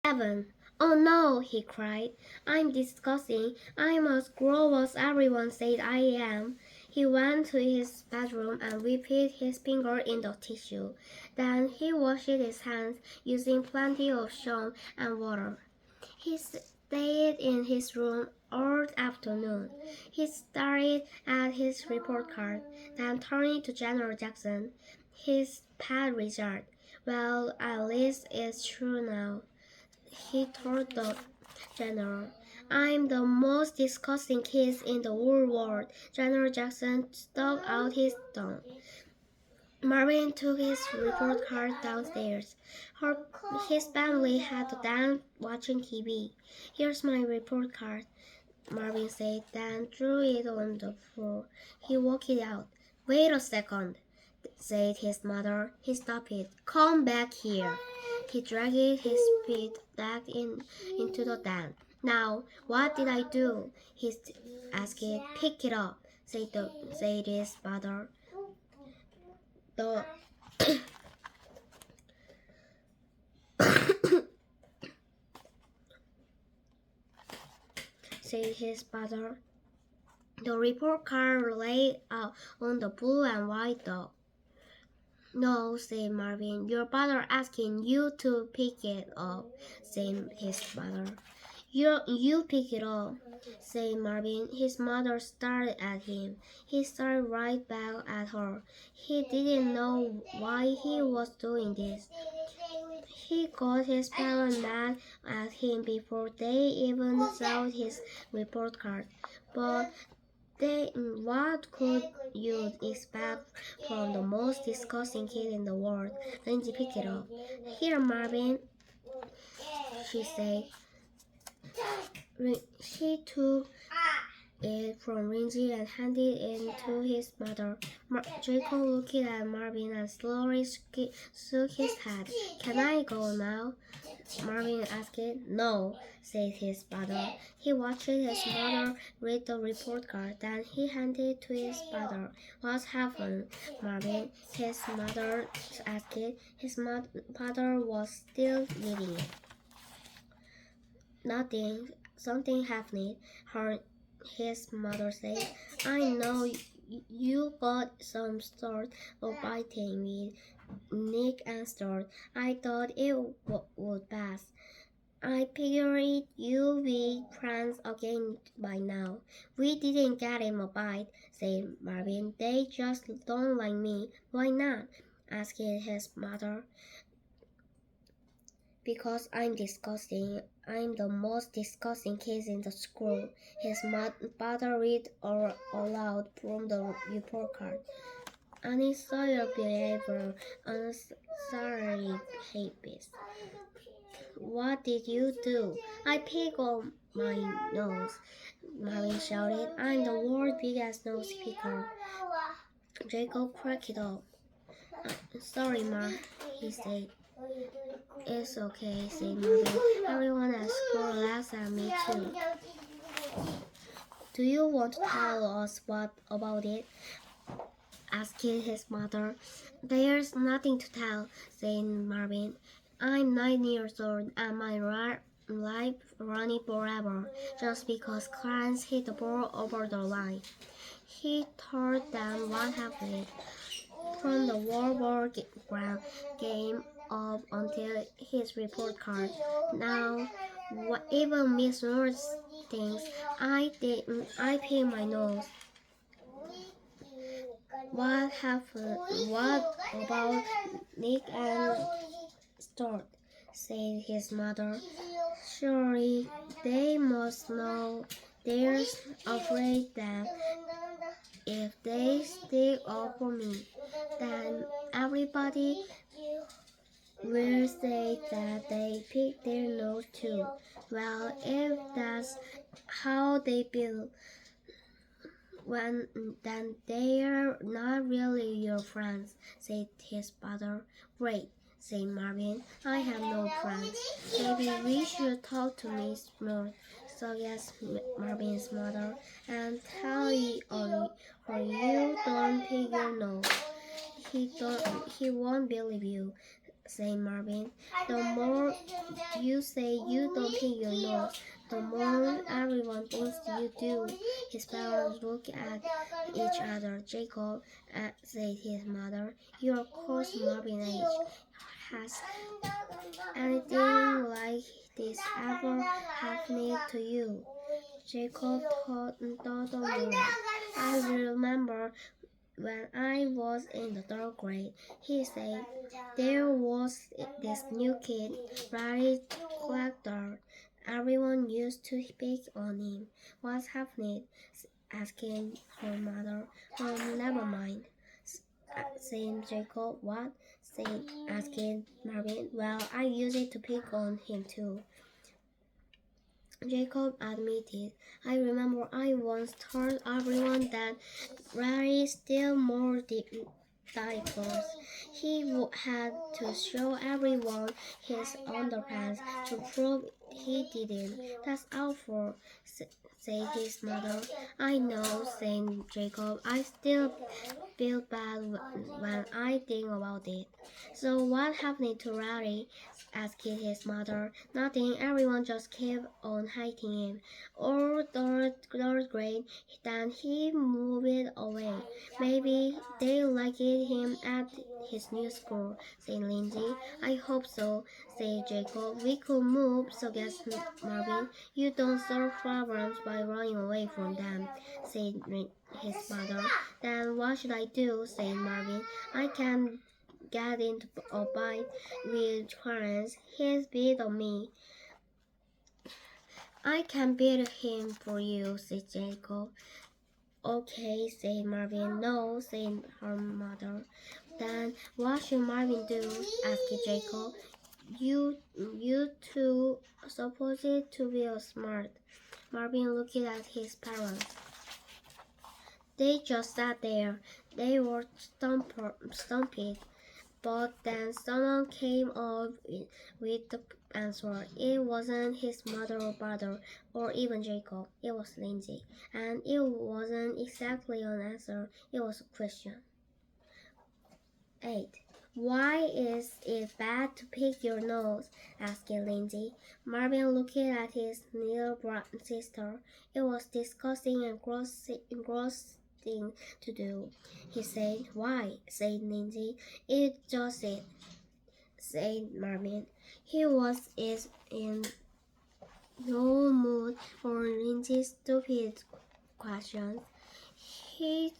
Evan. Oh no, he cried. I'm disgusting. I'm as gross as everyone said I am. He went to his bedroom and dipped his finger in the tissue. Then he washed his hands using plenty of soap and water. He stayed in his room all afternoon. He stared at his report card, then turned to General Jackson, his pet wizard. Well, at least it's true now, he told the general. I'm the most disgusting kid in the whole world. General Jackson stuck out his tongue. Marvin took his report card downstairs. His family had to dance watching TV. Here's my report card, Marvin said, then threw it on the floor. He walked it out. Wait a second, said his mother. He stopped it. Come back here. He dragged his feet back into the den. Now, what did I do? He asked. Pick it up, said his mother. The said his mother. The report card lay out on the blue and white dog. No, said Marvin. Your father asking you to pick it up, said his mother. You pick it up, said Marvin. His mother stared at him. He stared right back at her. He didn't know why he was doing this. He got his parents mad at him before they even saw his report card. But what could you expect from the most disgusting kid in the world? Lindsay picked it up. Here, Marvin, she said. She took it from Lindsay and handed it to his mother. Jacob looked at Marvin and slowly shook his head. Can I go now? Marvin asked. No, said his mother. He watched his mother read the report card. Then he handed it to his father. What happened, Marvin? His mother asked. His father was still reading it. Nothing. Something happened. His mother said. I know you got some sort of fighting with Nick and Stuart. I thought it would pass. I figured you'd be friends again by now. We didn't get him a bite, said Marvin. They just don't like me. Why not? Asked his mother. Because I'm disgusting. I'm the most disgusting kid in the school. His father read aloud from the report card. Unnecessary behavior, unnecessary habits. What did you do? I picked on my nose, Marvin shouted. I'm the world's biggest nose picker. Jacob cracked it up. Sorry, Ma, he said. It's okay, said Marvin. Everyone at school laughs at me too. Do you want to tell us what about it? Asked his mother. There's nothing to tell, said Marvin. I'm 9 years old and my life running forever just because Clarence hit the ball over the line. He told them what happened from the World War game up until his report card. Now, even Miss Norris thinks I picked my nose. What happened? What about Nick and Stuart? Said his mother. Surely they must know. They're afraid that if they stick up for me, then everybody will say that they picked their nose too. Well, if that's how they feel, then they're not really your friends, said his father. Great, said Marvin. I have no friends. Maybe we should talk to Miss Moore, suggested Marvin's mother, and tell her you don't pick your nose. He won't believe you, said Marvin. The more you say you don't pick your nose, the more everyone thinks you do. His parents looked at each other. Jacob, said his mother, you're of course Marvin age. Has anything like this ever happened to you? Jacob thought a moment. I remember when I was in the third grade, he said, there was this new kid, very collector. Everyone used to pick on him. What's happening? Asking her mother. Never mind, said Jacob. What? Said asking Marvin. Well, I used to pick on him too. Jacob admitted, I remember I once told everyone that Larry still more diapers. He had to show everyone his underpants to prove he didn't. That's awful, said his mother. I know, said Jacob. I still feel bad when I think about it. So what happened to Larry? Asked his mother. Nothing, everyone just kept on hating him. Or third grade, then he moved away. Maybe they liked him at his new school, said Lindsay. I hope so, said Jacob. We could move, suggested Marvin. You don't solve problems by running away from them, said his mother. Then what should I do, said Marvin. I can't get into a fight with Clarence. He's beat on me. I can beat him for you, said Jacob. Okay, said Marvin. No, said her mother. Then what should Marvin do? Asked Jacob. You two supposed to be smart. Marvin looked at his parents. They just sat there. They were stumped. But then someone came up with the answer. It wasn't his mother or brother, or even Jacob. It was Lindsay. And it wasn't exactly an answer. It was a question. 8. Why is it bad to pick your nose? Asked Lindsay. Marvin looked at his little sister. It was disgusting and gross thing to do. He said. Why? Said Lindsay. It just it, said Marvin. He was in no mood for Lindsay's stupid questions. She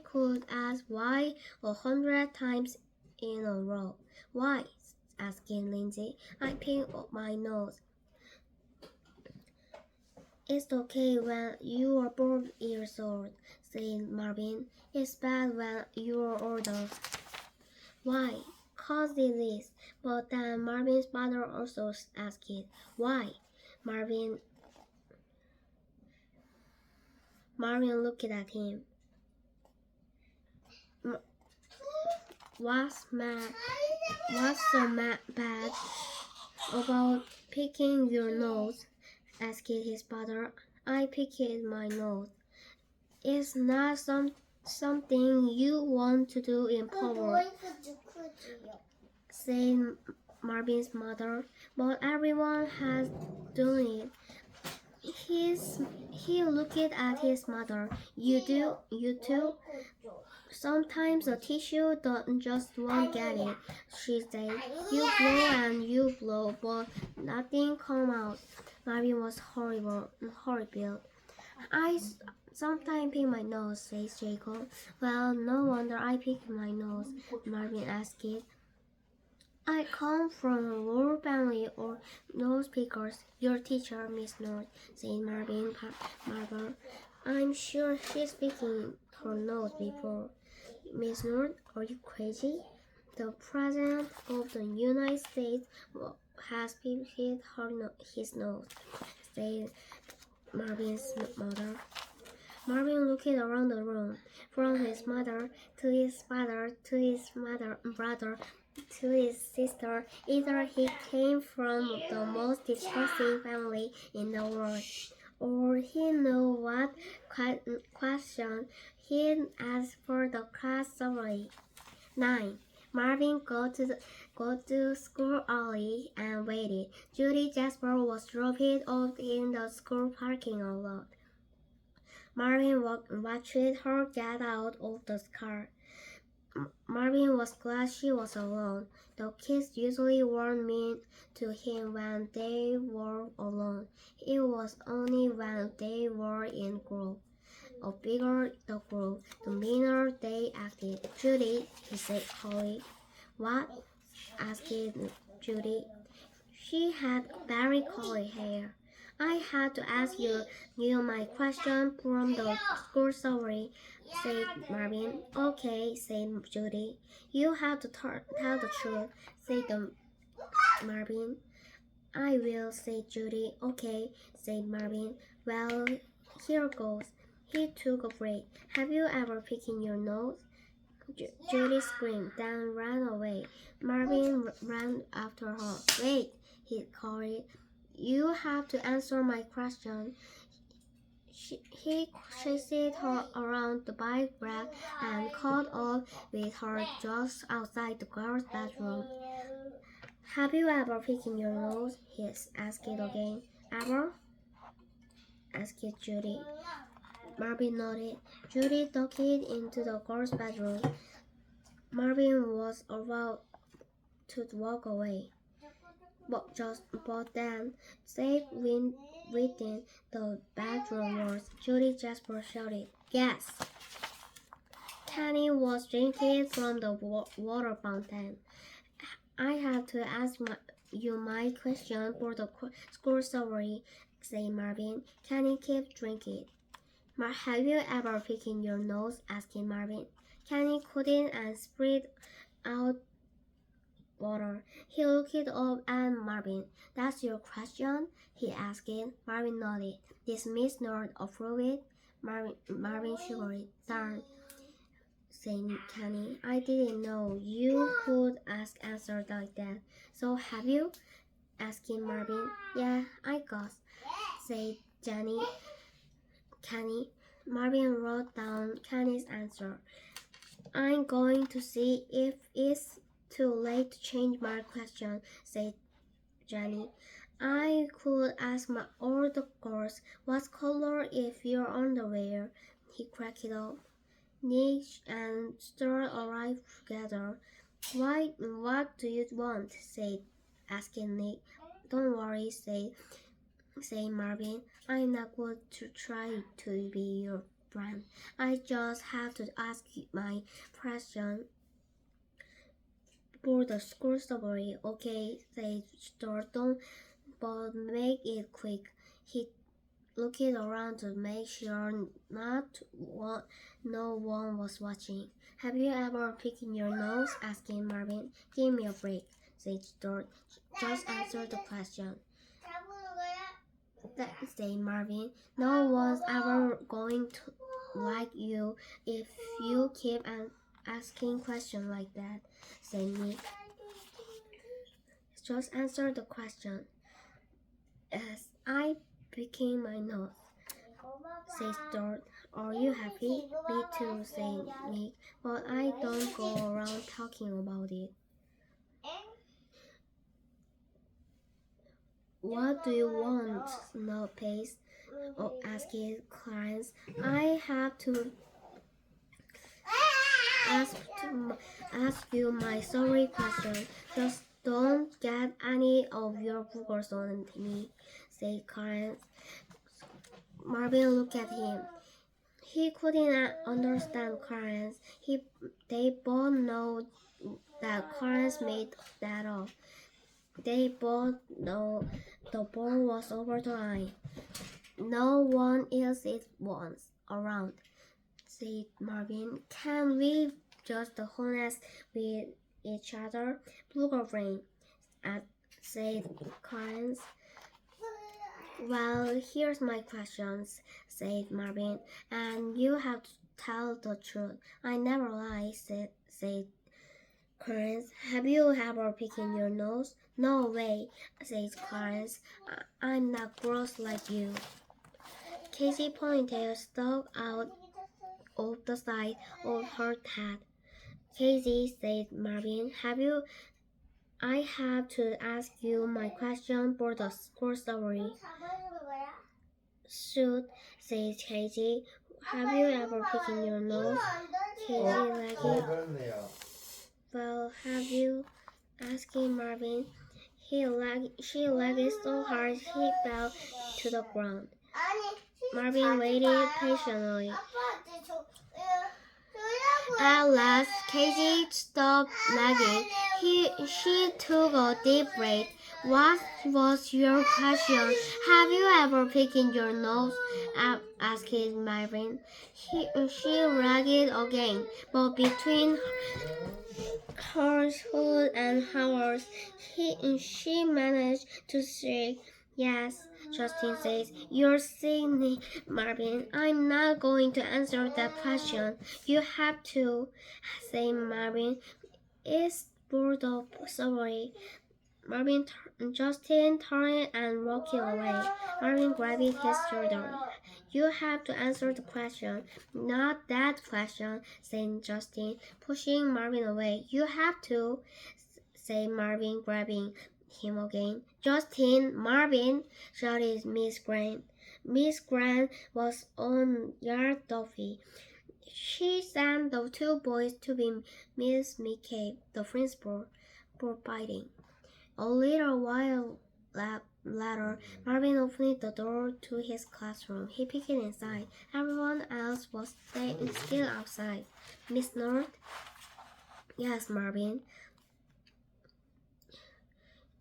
could ask why 100 times in a row. Why? Asking Lindsay. I picked up my nose. It's okay when you are 4 years old, said Marvin. It's bad when you are older. Why? 'Cause it is. But then Marvin's mother also asked, why? Marvin looked at him. What's so bad about picking your nose? Asked his father. I picked my nose. It's not something you want to do in public, said Marvin's mother. But everyone has done it. He looked at his mother. You too? Sometimes a tissue doesn't just won't get it, she said. You blow and you blow, but nothing come out. Marvin was horrible. I sometimes pick my nose, says Jacob. Well, no wonder I pick my nose, Marvin asked. I come from a rural family or nose pickers. Your teacher, Miss North, said Marvin. I'm sure she's picking her nose before. Miss North, are you crazy? The President of the United States has picked his nose, said Marvin's mother. Marvin looked around the room, from his mother to his father to his brother to his sister. Either he came from the most disgusting family in the world, or he knew what question he'd ask for the class summary. 9. Marvin go to school early and waited. Judy Jasper was dropped off in the school parking lot. Marvin watched her get out of the car. Marvin was glad she was alone. The kids usually weren't mean to him when they were alone. It was only when they were in group. The bigger the group, the meaner they acted. Judy, he said coldly. What? Asked Judy. She had very curly hair. I had to ask you my question from the school summary, said Marvin. Okay, said Judy. You have to tell the truth, said Marvin. I will, said Judy. Okay, said Marvin. Well, here goes. He took a break. Have you ever picking your nose? Judy screamed, then ran away. Marvin ran after her. Wait, he called. You have to answer my question. He chased her around the bike rack and caught up with her just outside the girl's bedroom. Have you ever picking your nose? He asked again. Ever? Asked Judy. Marvin nodded. Judy ducked into the girl's bedroom. Marvin was about to walk away. But then, safe within the bedroom walls, Judy Jasper shouted, Yes! Kenny was drinking from the water fountain. I have to ask you my question for the school summary, said Marvin. Kenny kept drinking. Have you ever picking your nose? Asked Marvin. Kenny couldn't and spread out water. He looked up at Marvin. That's your question? He asked. Marvin nodded. This Miss Nord approved. Marvin shivered. Darn, said Kenny. I didn't know you could ask answers like that. So have you? Asked Marvin. Yeah, I guess, said Kenny. Marvin wrote down Kenny's answer. I'm going to see if it's too late to change my question, said Jenny. I could ask all the girls, what color is your underwear? He cracked up. Nick and Stuart arrived together. What do you want? asked Nick. Don't worry, said Marvin. I'm not going to try to be your friend. I just have to ask my question for the school summary. Okay, said Thornton, but make it quick. He looked around to make sure no one was watching. Have you ever picked your nose? Asked Marvin. Give me a break, said Thornton. Just answer the question. Said Marvin. No one's ever going to like you if you keep asking questions like that, said Nick. Just answer the question. As I picking my nose, said Stuart. Are you happy? Me too, said Nick. But I don't go around talking about it. What do you want? No, Pace. Asked Clarence. I have to ask you my sorry question. Just don't get any of your boogers on me, said Clarence. Marvin looked at him. He couldn't understand Clarence. They both know that Clarence made that up. They both know the ball was over the line. No one else was around, said Marvin. Can we just be honest with each other? Bluger brain, said Clarence. Well, here's my questions, said Marvin, and you have to tell the truth. I never lie, said Clarence. Have you ever picked your nose? No way, said Clarence. I'm not gross like you. Casey's ponytail stuck out of the side of her head. Casey, said Marvin. I have to ask you my question for the school story. Shoot, said Casey. Have you ever picked your nose? Casey laughed. Well, have you? Asked Marvin. She lagged so hard he fell to the ground. Marvin waited patiently. At last, Casey stopped lagging. She took a deep breath. What was your question? Have you ever picked your nose? Asked Marvin. She lagged again, but between her hood and hers, she managed to shriek. Yes, Justin says. You're saying, Marvin. I'm not going to answer that question. You have to, say Marvin. It's bored of sorry. Justin turned and walked away. Marvin grabbed his shoulder. You have to answer the question. Not that question, said Justin, pushing Marvin away. You have to, said Marvin, grabbing him again. Justin, Marvin, shouted Miss Grant. Miss Grant was on guard Duffy. She sent the two boys to be Miss Mickey, the principal, for biting. A little while later, Marvin opened the door to his classroom. He peeked inside. Everyone else was still outside. Miss North? Yes, Marvin,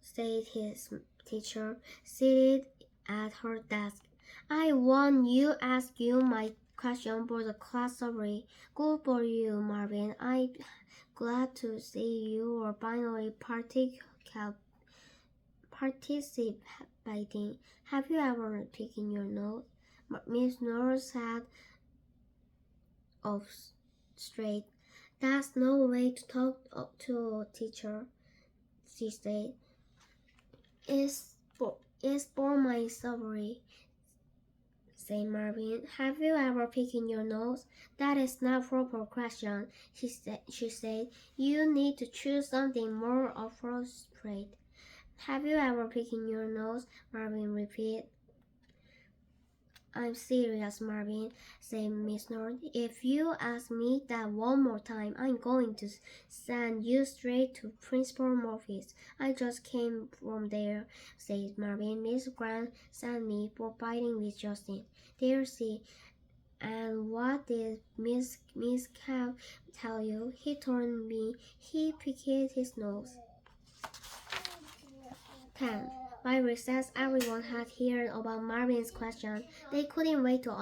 said his teacher, seated at her desk. I want you ask you my question for the class summary. Good for you, Marvin. I'm glad to see you are finally participating. Have you ever taken your note? Miss Norris sat up straight. That's no way to talk to a teacher, she said. It's for my summary, said Marvin. Have you ever picked your nose? That is not a proper question, she said. You need to choose something more appropriate. Have you ever picked your nose? Marvin repeated. I'm serious, Marvin, said Miss North. If you ask me that one more time, I'm going to send you straight to Principal Murphy's. I just came from there, said Marvin. Miss Grant sent me for fighting with Justin. There, see. And what did Miss Cow tell you? He told me he picked his nose. 10. By recess, everyone had heard about Marvin's question. They couldn't wait to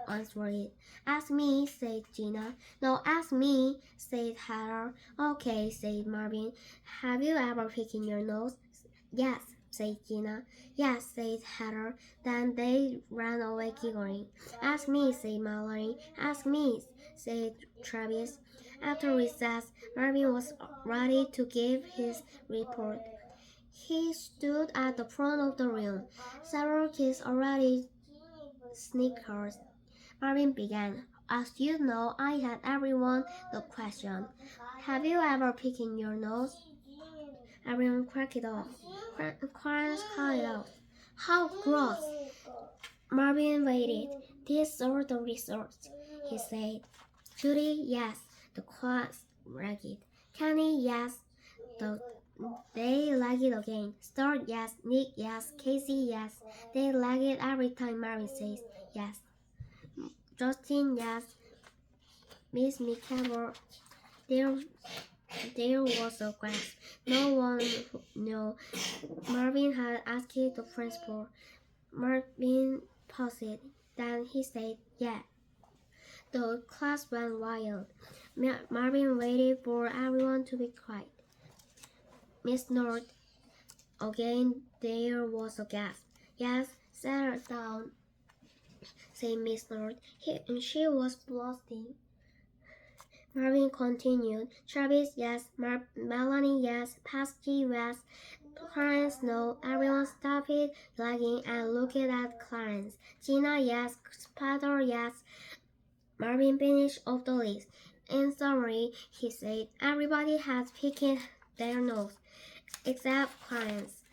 answer it. Ask me, said Gina. No, ask me, said Heather. Okay, said Marvin. Have you ever picked your nose? Yes, said Gina. Yes, said Heather. Then they ran away giggling. Ask me, said Mallory. Ask me, said Travis. After recess, Marvin was ready to give his report. He stood at the front of the room. Several kids already snickered. Marvin began. As you know, I had everyone the question. Have you ever picked your nose? Everyone cracked it off. Clarence called it out. How gross! Marvin waited. These are the results, he said. Judy, yes. The class ragged. Kenny, yes. They lagged again. Stuart, yes. Nick, yes. Casey, yes. They lagged every time Marvin says yes. Justin, yes. Miss McCaver, there was a gasp. No one knew. Marvin had asked the principal. Marvin paused. Then he said, yeah. The class went wild. Marvin waited for everyone to be quiet. Miss North, again there was a gasp. Yes, settle down, said Miss North. She was blushing. Marvin continued. Travis, yes. Melanie, yes. Pasty, yes. Clarence, no. Everyone stopped lagging and looked at Clarence. Gina, yes. Spatter, yes. Marvin finished off the list. In summary, he said, everybody has picked their nose, except Clarence.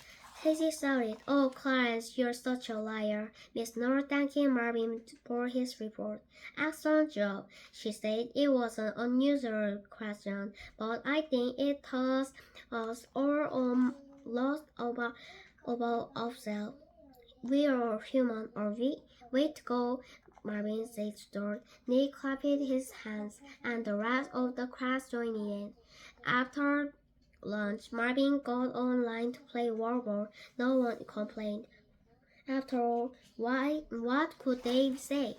Casey shouted, "Oh, Clarence, you're such a liar." Miss North thanking Marvin for his report. "Excellent job," she said. "It was an unusual question, but I think it taught us all a lot about ourselves. We are human, are we?" "Way to go," Marvin said to Dort. Nick clapped his hands, and the rest of the class joined in. After lunch, Marvin got online to play War. No one complained. After all, what could they say?